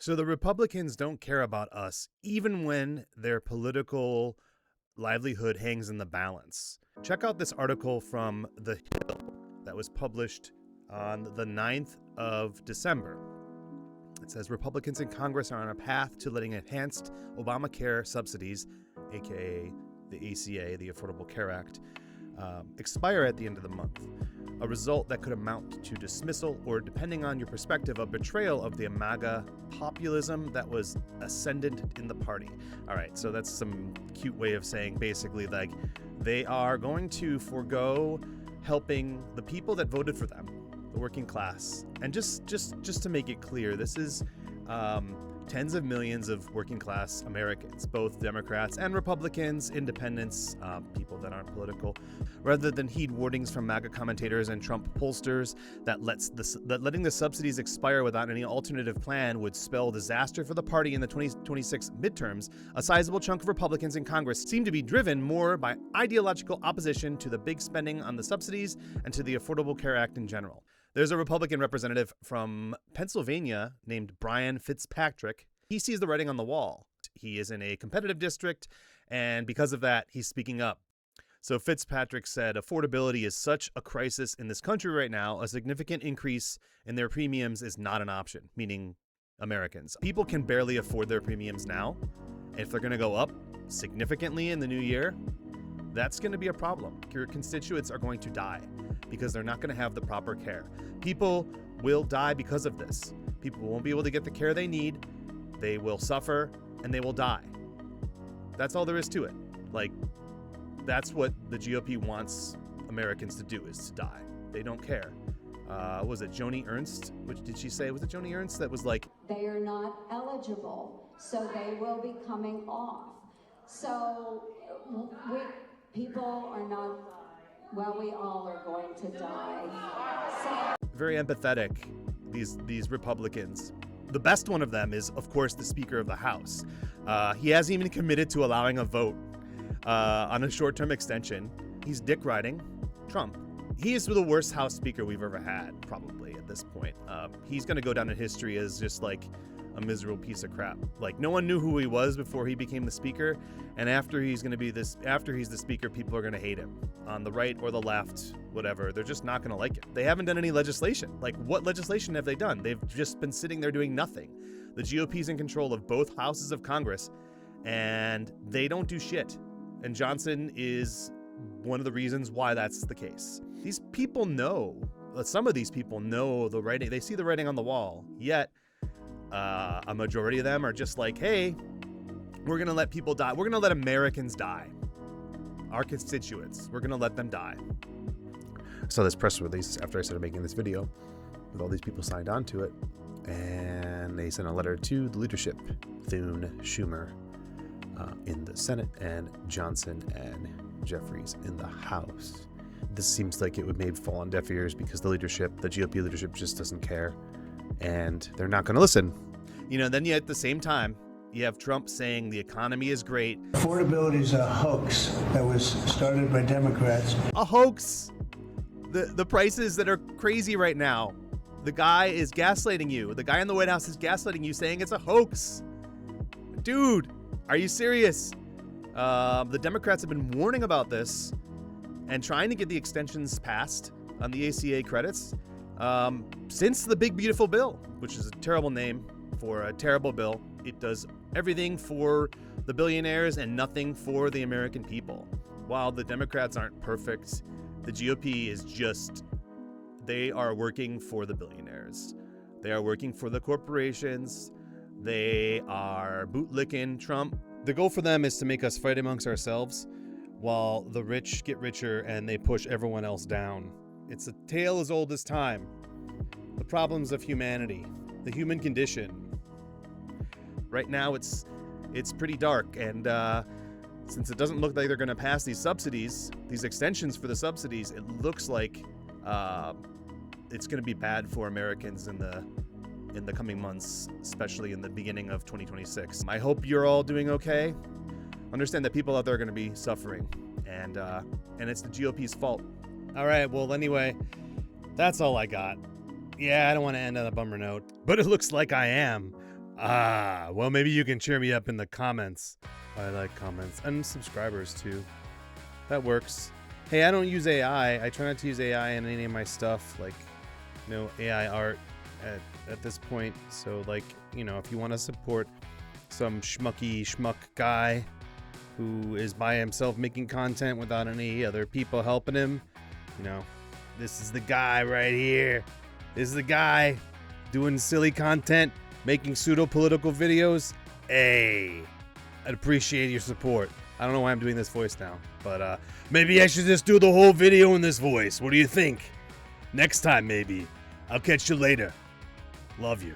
So the Republicans don't care about us, even when their political livelihood hangs in the balance. Check out this article from The Hill that was published on the 9th of December. It says Republicans in Congress are on a path to letting enhanced Obamacare subsidies, aka the ACA, the Affordable Care Act, expire at the end of the month. A result that could amount to dismissal or, depending on your perspective, a betrayal of the MAGA populism that was ascendant in the party. All right, so that's some cute way of saying basically like they are going to forego helping the people that voted for them, the working class. And just to make it clear, this is tens of millions of working class Americans, both Democrats and Republicans, independents, people that aren't political, rather than heed warnings from MAGA commentators and Trump pollsters that letting the subsidies expire without any alternative plan would spell disaster for the party in the 2026 midterms. A sizable chunk of Republicans in Congress seem to be driven more by ideological opposition to the big spending on the subsidies and to the Affordable Care Act in general. There's a Republican representative from Pennsylvania named Brian Fitzpatrick. He sees the writing on the wall. He is in a competitive district, and because of that, he's speaking up. So Fitzpatrick said, affordability is such a crisis in this country right now, a significant increase in their premiums is not an option, meaning Americans. People can barely afford their premiums now. If they're going to go up significantly in the new year, that's going to be a problem. Your constituents are going to die because they're not going to have the proper care. People will die because of this. People won't be able to get the care they need. They will suffer and they will die. That's all there is to it. Like, that's what the GOP wants Americans to do, is to die. They don't care. Was it Joni Ernst? Which did she say? Was it Joni Ernst that was like, they are not eligible, so they will be coming off. So people are not, well, we all are going to die. Very empathetic, these Republicans. The best one of them is, of course, the Speaker of the House. He hasn't even committed to allowing a vote on a short-term extension. He's dick riding Trump. He is the worst House Speaker we've ever had, probably, at this point. He's going to go down in history as just like a miserable piece of crap. Like, no one knew who he was before he became the Speaker, and after he's the Speaker, people are going to hate him. On the right or the left, whatever, they're just not going to like it. They haven't done any legislation. Like, what legislation have they done? They've just been sitting there doing nothing. The GOP's in control of both houses of Congress, and they don't do shit. And Johnson is one of the reasons why that's the case. These people know, some of these people know the writing. They see the writing on the wall, yet a majority of them are just like, hey, we're going to let people die. We're going to let Americans die. Our constituents, we're going to let them die. I saw this press release after I started making this video with all these people signed on to it. And they sent a letter to the leadership, Thune, Schumer in the Senate, and Johnson and Jeffries in the House. This seems like it would maybe fall on deaf ears because the GOP leadership just doesn't care. And they're not going to listen. You know, then at the same time, you have Trump saying the economy is great. Affordability is a hoax that was started by Democrats. A hoax. The prices that are crazy right now. The guy is gaslighting you. The guy in the White House is gaslighting you, saying it's a hoax. Dude, are you serious? The Democrats have been warning about this and trying to get the extensions passed on the ACA credits since the Big Beautiful Bill, which is a terrible name for a terrible bill. It does everything for the billionaires and nothing for the American people. While the Democrats aren't perfect, the GOP is just, they are working for the billionaires. They are working for the corporations. They are bootlicking Trump. The goal for them is to make us fight amongst ourselves while the rich get richer and they push everyone else down. It's a tale as old as time. The problems of humanity, the human condition. Right now it's pretty dark, and since it doesn't look like they're going to pass these subsidies, these extensions for the subsidies, it looks like it's going to be bad for Americans in the coming months, especially in the beginning of 2026. I hope you're all doing okay. Understand that people out there are going to be suffering, and it's the GOP's fault. All right, well, anyway, that's all I got. Yeah, I don't want to end on a bummer note, but it looks like I am. Well, maybe you can cheer me up in the comments. I like comments and subscribers too. That works. Hey, I don't use AI. I try not to use AI in any of my stuff, like no AI art at this point. So, like, you know, if you want to support some schmuck guy who is by himself making content without any other people helping him, you know, this is the guy right here. This is the guy doing silly content, making pseudo-political videos. Hey, I'd appreciate your support. I don't know why I'm doing this voice now, but maybe I should just do the whole video in this voice. What do you think? Next time, maybe. I'll catch you later. Love you.